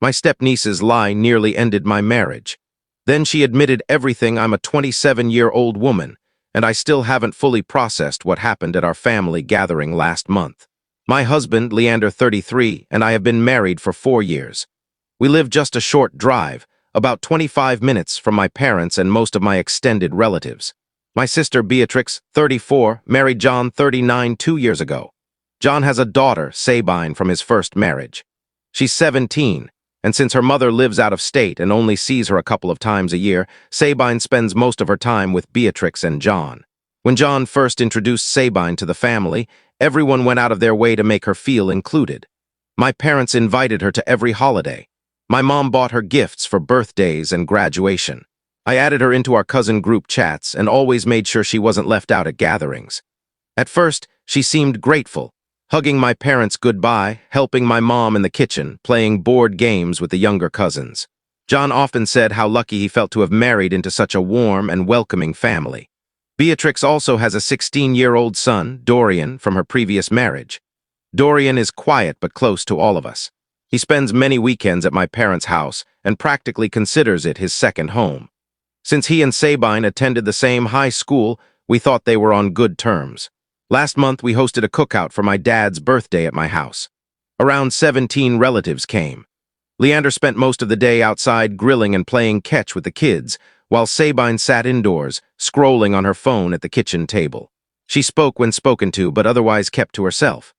My stepniece's lie nearly ended my marriage. Then she admitted everything. I'm a 27-year-old woman, and I still haven't fully processed what happened at our family gathering last month. My husband, Leander, 33, and I have been married for 4 years. We live just a short drive, about 25 minutes from my parents and most of my extended relatives. My sister, Beatrix, 34, married John, 39, 2 years ago. John has a daughter, Sabine, from his first marriage. She's 17, and since her mother lives out of state and only sees her a couple of times a year, Sabine spends most of her time with Beatrix and John. When John first introduced Sabine to the family, everyone went out of their way to make her feel included. My parents invited her to every holiday. My mom bought her gifts for birthdays and graduation. I added her into our cousin group chats and always made sure she wasn't left out at gatherings. At first, she seemed grateful, hugging my parents goodbye, helping my mom in the kitchen, playing board games with the younger cousins. John often said how lucky he felt to have married into such a warm and welcoming family. Beatrix also has a 16-year-old son, Dorian, from her previous marriage. Dorian is quiet but close to all of us. He spends many weekends at my parents' house and practically considers it his second home. Since he and Sabine attended the same high school, we thought they were on good terms. Last month, we hosted a cookout for my dad's birthday at my house. Around 17 relatives came. Leander spent most of the day outside grilling and playing catch with the kids, while Sabine sat indoors, scrolling on her phone at the kitchen table. She spoke when spoken to, but otherwise kept to herself.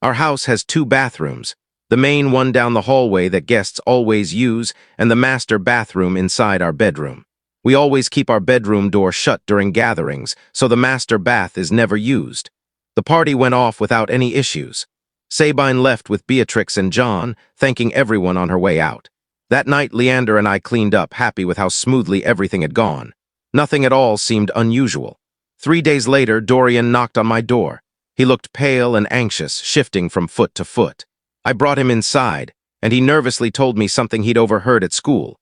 Our house has 2 bathrooms, the main one down the hallway that guests always use, and the master bathroom inside our bedroom. We always keep our bedroom door shut during gatherings, so the master bath is never used. The party went off without any issues. Sabine left with Beatrix and John, thanking everyone on her way out. That night, Leander and I cleaned up, happy with how smoothly everything had gone. Nothing at all seemed unusual. 3 days later, Dorian knocked on my door. He looked pale and anxious, shifting from foot to foot. I brought him inside, and he nervously told me something he'd overheard at school.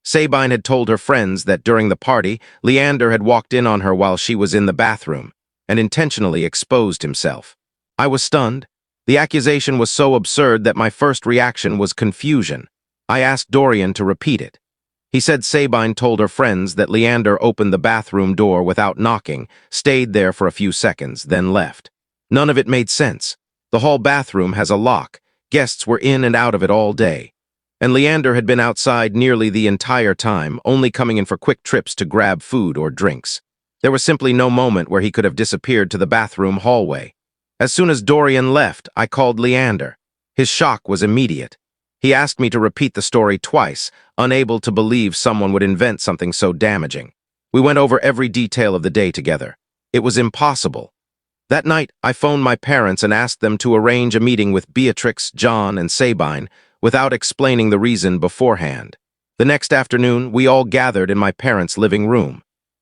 Sabine had told her friends that during the party, Leander had walked in on her while she was in the bathroom and intentionally exposed himself. I was stunned. The accusation was so absurd that my first reaction was confusion. I asked Dorian to repeat it. He said Sabine told her friends that Leander opened the bathroom door without knocking, stayed there for a few seconds, then left. None of it made sense. The hall bathroom has a lock. Guests were in and out of it all day. And Leander had been outside nearly the entire time, only coming in for quick trips to grab food or drinks. There was simply no moment where he could have disappeared to the bathroom hallway. As soon as Dorian left, I called Leander. His shock was immediate. He asked me to repeat the story twice, unable to believe someone would invent something so damaging. We went over every detail of the day together. It was impossible. That night, I phoned my parents and asked them to arrange a meeting with Beatrix, John, and Sabine without explaining the reason beforehand. The next afternoon, we all gathered in my parents' living room.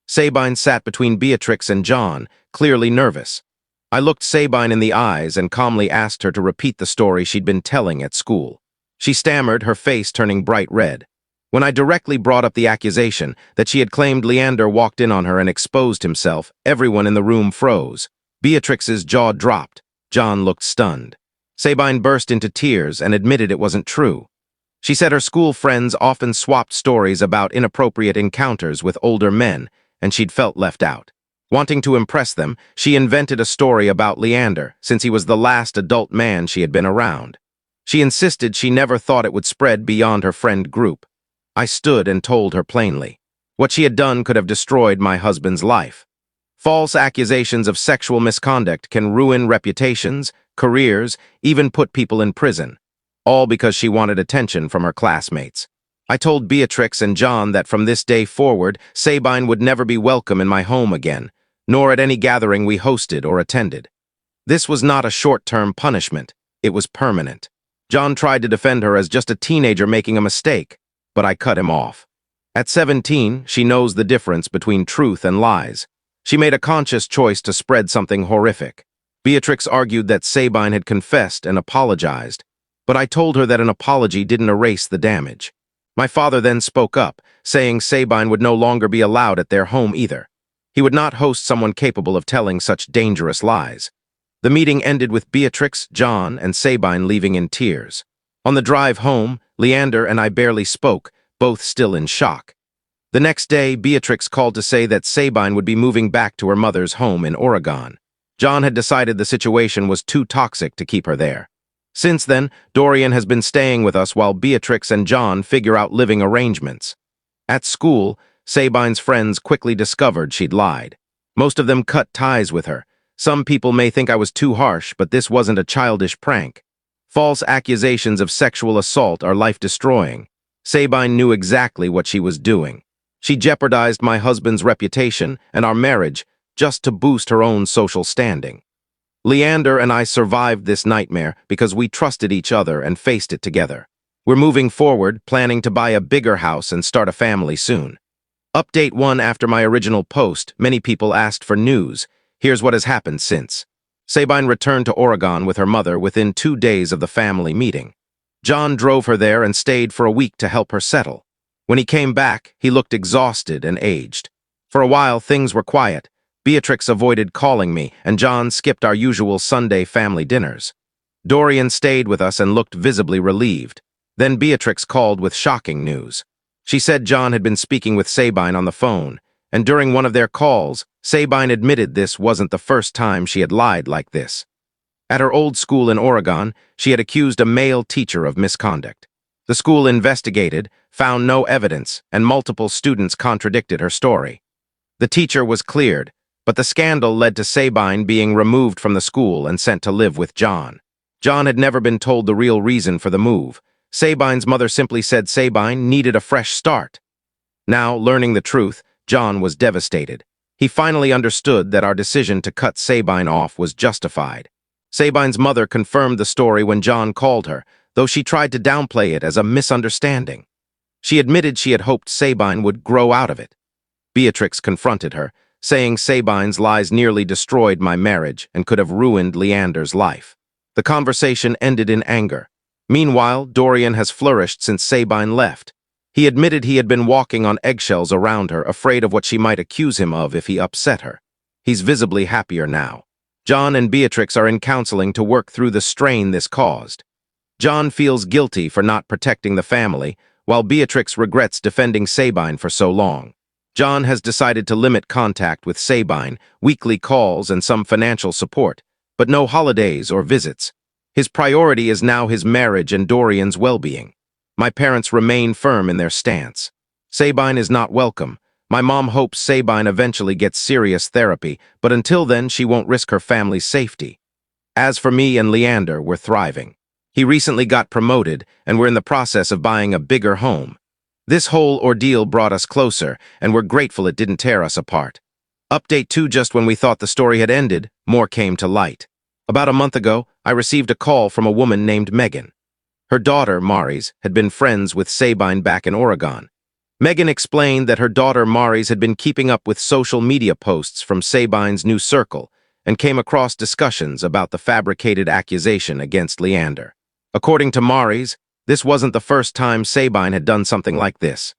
Sabine sat between Beatrix and John, clearly nervous. I looked Sabine in the eyes and calmly asked her to repeat the story she'd been telling at school. She stammered, her face turning bright red. When I directly brought up the accusation that she had claimed Leander walked in on her and exposed himself, everyone in the room froze. Beatrix's jaw dropped. John looked stunned. Sabine burst into tears and admitted it wasn't true. She said her school friends often swapped stories about inappropriate encounters with older men, and she'd felt left out. Wanting to impress them, she invented a story about Leander, since he was the last adult man she had been around. She insisted she never thought it would spread beyond her friend group. I stood and told her plainly. What she had done could have destroyed my husband's life. False accusations of sexual misconduct can ruin reputations, careers, even put people in prison, all because she wanted attention from her classmates. I told Beatrix and John that from this day forward, Sabine would never be welcome in my home again, nor at any gathering we hosted or attended. This was not a short-term punishment. It was permanent. John tried to defend her as just a teenager making a mistake, but I cut him off. At 17, she knows the difference between truth and lies. She made a conscious choice to spread something horrific. Beatrix argued that Sabine had confessed and apologized, but I told her that an apology didn't erase the damage. My father then spoke up, saying Sabine would no longer be allowed at their home either. He would not host someone capable of telling such dangerous lies. The meeting ended with Beatrix, John, and Sabine leaving in tears. On the drive home, Leander and I barely spoke, both still in shock. The next day, Beatrix called to say that Sabine would be moving back to her mother's home in Oregon. John had decided the situation was too toxic to keep her there. Since then, Dorian has been staying with us while Beatrix and John figure out living arrangements. At school, Sabine's friends quickly discovered she'd lied. Most of them cut ties with her. Some people may think I was too harsh, but this wasn't a childish prank. False accusations of sexual assault are life-destroying. Sabine knew exactly what she was doing. She jeopardized my husband's reputation and our marriage just to boost her own social standing. Leander and I survived this nightmare because we trusted each other and faced it together. We're moving forward, planning to buy a bigger house and start a family soon. Update 1. After my original post, many people asked for news. Here's what has happened since. Sabine returned to Oregon with her mother within 2 days of the family meeting. John drove her there and stayed for a week to help her settle. When he came back, he looked exhausted and aged. For a while, things were quiet. Beatrix avoided calling me, and John skipped our usual Sunday family dinners. Dorian stayed with us and looked visibly relieved. Then Beatrix called with shocking news. She said John had been speaking with Sabine on the phone, and during one of their calls, Sabine admitted this wasn't the first time she had lied like this. At her old school in Oregon, she had accused a male teacher of misconduct. The school investigated, found no evidence, and multiple students contradicted her story. The teacher was cleared, but the scandal led to Sabine being removed from the school and sent to live with John. John had never been told the real reason for the move. Sabine's mother simply said Sabine needed a fresh start. Now, learning the truth, John was devastated. He finally understood that our decision to cut Sabine off was justified. Sabine's mother confirmed the story when John called her, though she tried to downplay it as a misunderstanding. She admitted she had hoped Sabine would grow out of it. Beatrix confronted her, saying Sabine's lies nearly destroyed my marriage and could have ruined Leander's life. The conversation ended in anger. Meanwhile, Dorian has flourished since Sabine left. He admitted he had been walking on eggshells around her, afraid of what she might accuse him of if he upset her. He's visibly happier now. John and Beatrix are in counseling to work through the strain this caused. John feels guilty for not protecting the family, while Beatrix regrets defending Sabine for so long. John has decided to limit contact with Sabine, weekly calls and some financial support, but no holidays or visits. His priority is now his marriage and Dorian's well-being. My parents remain firm in their stance. Sabine is not welcome. My mom hopes Sabine eventually gets serious therapy, but until then she won't risk her family's safety. As for me and Leander, we're thriving. He recently got promoted, and we're in the process of buying a bigger home. This whole ordeal brought us closer, and we're grateful it didn't tear us apart. Update 2. Just when we thought the story had ended, more came to light. About a month ago, I received a call from a woman named Megan. Her daughter, Maris, had been friends with Sabine back in Oregon. Megan explained that her daughter Maris had been keeping up with social media posts from Sabine's new circle and came across discussions about the fabricated accusation against Leander. According to Maris, this wasn't the first time Sabine had done something like this.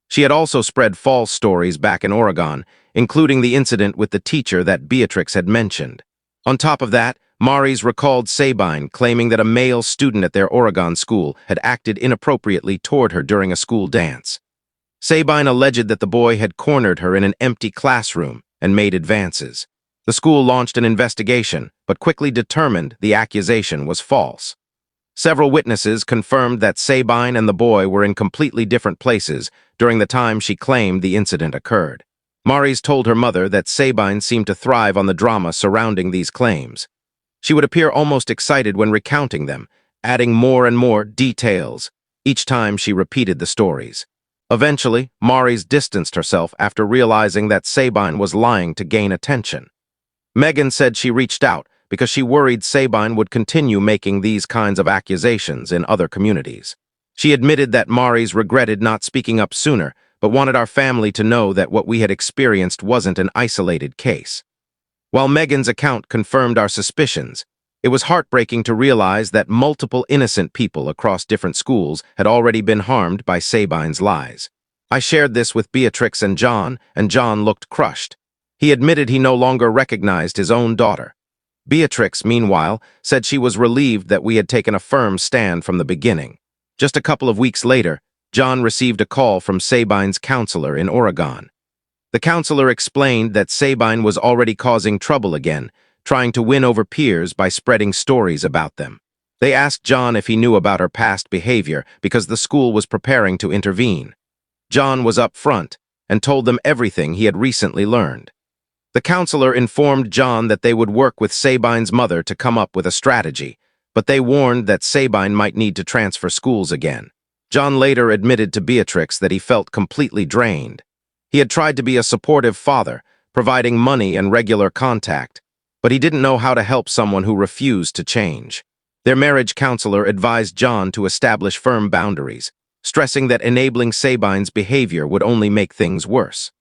She had also spread false stories back in Oregon, including the incident with the teacher that Beatrix had mentioned. On top of that, Maris recalled Sabine claiming that a male student at their Oregon school had acted inappropriately toward her during a school dance. Sabine alleged that the boy had cornered her in an empty classroom and made advances. The school launched an investigation, but quickly determined the accusation was false. Several witnesses confirmed that Sabine and the boy were in completely different places during the time she claimed the incident occurred. Maris told her mother that Sabine seemed to thrive on the drama surrounding these claims. She would appear almost excited when recounting them, adding more and more details each time she repeated the stories. Eventually, Maris distanced herself after realizing that Sabine was lying to gain attention. Megan said she reached out because she worried Sabine would continue making these kinds of accusations in other communities. She admitted that Maris regretted not speaking up sooner, but wanted our family to know that what we had experienced wasn't an isolated case. While Megan's account confirmed our suspicions, it was heartbreaking to realize that multiple innocent people across different schools had already been harmed by Sabine's lies. I shared this with Beatrix and John looked crushed. He admitted he no longer recognized his own daughter. Beatrix, meanwhile, said she was relieved that we had taken a firm stand from the beginning. Just a couple of weeks later, John received a call from Sabine's counselor in Oregon. The counselor explained that Sabine was already causing trouble again, trying to win over peers by spreading stories about them. They asked John if he knew about her past behavior because the school was preparing to intervene. John was upfront and told them everything he had recently learned. The counselor informed John that they would work with Sabine's mother to come up with a strategy, but they warned that Sabine might need to transfer schools again. John later admitted to Beatrix that he felt completely drained. He had tried to be a supportive father, providing money and regular contact, but he didn't know how to help someone who refused to change. Their marriage counselor advised John to establish firm boundaries, stressing that enabling Sabine's behavior would only make things worse.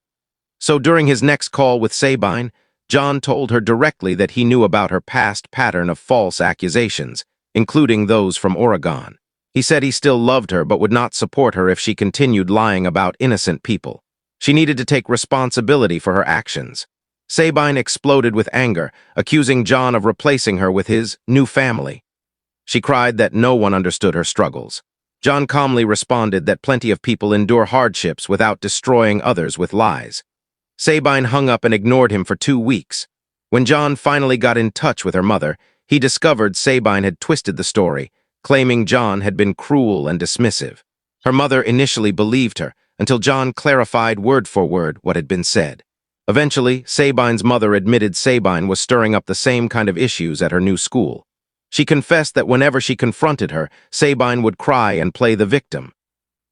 So during his next call with Sabine, John told her directly that he knew about her past pattern of false accusations, including those from Oregon. He said he still loved her but would not support her if she continued lying about innocent people. She needed to take responsibility for her actions. Sabine exploded with anger, accusing John of replacing her with his new family. She cried that no one understood her struggles. John calmly responded that plenty of people endure hardships without destroying others with lies. Sabine hung up and ignored him for 2 weeks. When John finally got in touch with her mother, he discovered Sabine had twisted the story, claiming John had been cruel and dismissive. Her mother initially believed her, until John clarified word for word what had been said. Eventually, Sabine's mother admitted Sabine was stirring up the same kind of issues at her new school. She confessed that whenever she confronted her, Sabine would cry and play the victim.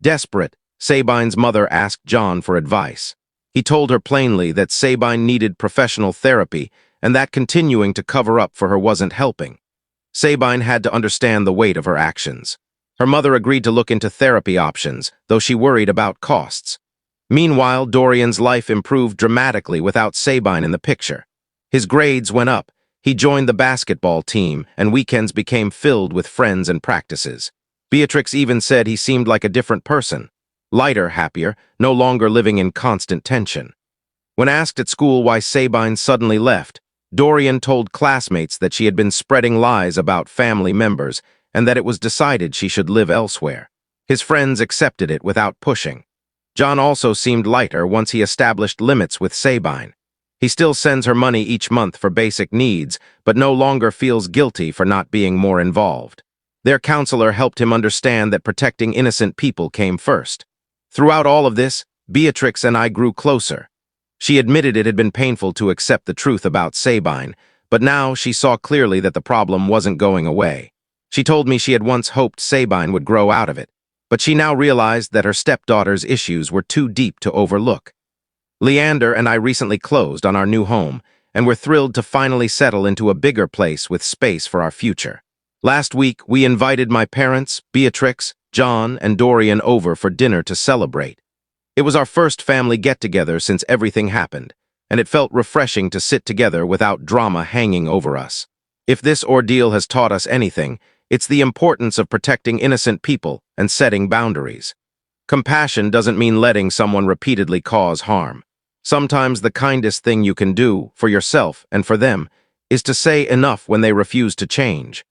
Desperate, Sabine's mother asked John for advice. He told her plainly that Sabine needed professional therapy and that continuing to cover up for her wasn't helping. Sabine had to understand the weight of her actions. Her mother agreed to look into therapy options, though she worried about costs. Meanwhile, Dorian's life improved dramatically without Sabine in the picture. His grades went up, he joined the basketball team, and weekends became filled with friends and practices. Beatrix even said he seemed like a different person. Lighter, happier, no longer living in constant tension. When asked at school why Sabine suddenly left, Dorian told classmates that she had been spreading lies about family members and that it was decided she should live elsewhere. His friends accepted it without pushing. John also seemed lighter once he established limits with Sabine. He still sends her money each month for basic needs, but no longer feels guilty for not being more involved. Their counselor helped him understand that protecting innocent people came first. Throughout all of this, Beatrix and I grew closer. She admitted it had been painful to accept the truth about Sabine, but now she saw clearly that the problem wasn't going away. She told me she had once hoped Sabine would grow out of it, but she now realized that her stepdaughter's issues were too deep to overlook. Leander and I recently closed on our new home, and we're thrilled to finally settle into a bigger place with space for our future. Last week, we invited my parents, Beatrix, John, and Dorian over for dinner to celebrate. It was our first family get-together since everything happened, and it felt refreshing to sit together without drama hanging over us. If this ordeal has taught us anything, it's the importance of protecting innocent people and setting boundaries. Compassion doesn't mean letting someone repeatedly cause harm. Sometimes the kindest thing you can do, for yourself and for them, is to say enough when they refuse to change.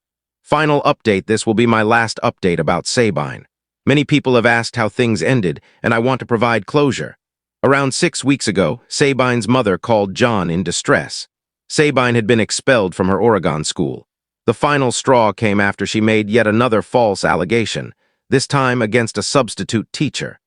Final update: this will be my last update about Sabine. Many people have asked how things ended, and I want to provide closure. Around 6 weeks ago, Sabine's mother called John in distress. Sabine had been expelled from her Oregon school. The final straw came after she made yet another false allegation, this time against a substitute teacher.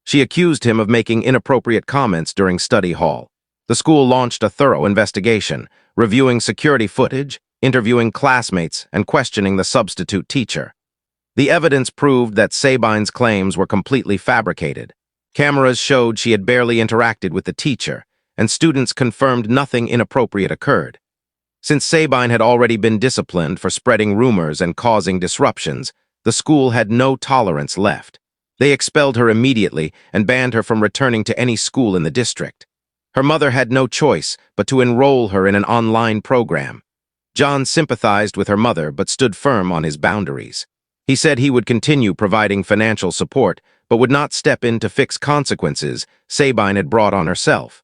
She accused him of making inappropriate comments during study hall. The school launched a thorough investigation, reviewing security footage, interviewing classmates, and questioning the substitute teacher. The evidence proved that Sabine's claims were completely fabricated. Cameras showed she had barely interacted with the teacher, and students confirmed nothing inappropriate occurred. Since Sabine had already been disciplined for spreading rumors and causing disruptions, the school had no tolerance left. They expelled her immediately and banned her from returning to any school in the district. Her mother had no choice but to enroll her in an online program. John sympathized with her mother but stood firm on his boundaries. He said he would continue providing financial support but would not step in to fix consequences Sabine had brought on herself.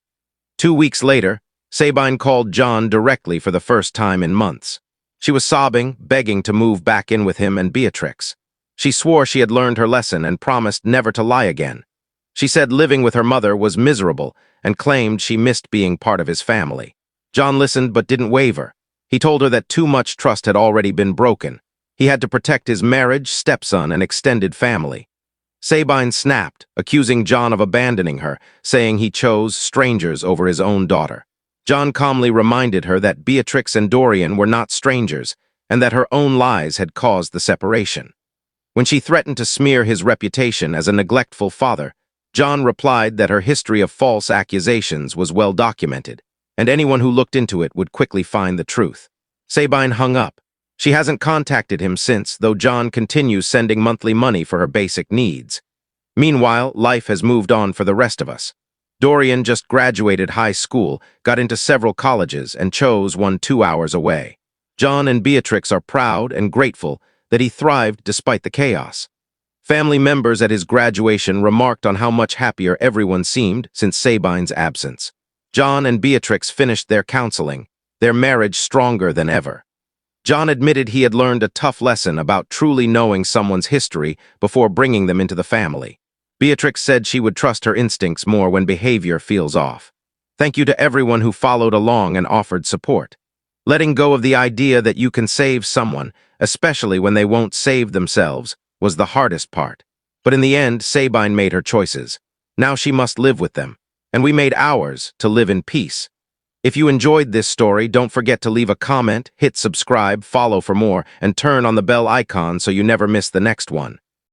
2 weeks later, Sabine called John directly for the first time in months. She was sobbing, begging to move back in with him and Beatrix. She swore she had learned her lesson and promised never to lie again. She said living with her mother was miserable and claimed she missed being part of his family. John listened but didn't waver. He told her that too much trust had already been broken. He had to protect his marriage, stepson, and extended family. Sabine snapped, accusing John of abandoning her, saying he chose strangers over his own daughter. John calmly reminded her that Beatrix and Dorian were not strangers, and that her own lies had caused the separation. When she threatened to smear his reputation as a neglectful father, John replied that her history of false accusations was well documented, and anyone who looked into it would quickly find the truth. Sabine hung up. She hasn't contacted him since, though John continues sending monthly money for her basic needs. Meanwhile, life has moved on for the rest of us. Dorian just graduated high school, got into several colleges, and chose one 2 hours away. John and Beatrix are proud and grateful that he thrived despite the chaos. Family members at his graduation remarked on how much happier everyone seemed since Sabine's absence. John and Beatrix finished their counseling, their marriage stronger than ever. John admitted he had learned a tough lesson about truly knowing someone's history before bringing them into the family. Beatrix said she would trust her instincts more when behavior feels off. Thank you to everyone who followed along and offered support. Letting go of the idea that you can save someone, especially when they won't save themselves, was the hardest part. But in the end, Sabine made her choices. Now she must live with them, and we made ours to live in peace. If you enjoyed this story, don't forget to leave a comment, hit subscribe, follow for more, and turn on the bell icon so you never miss the next one.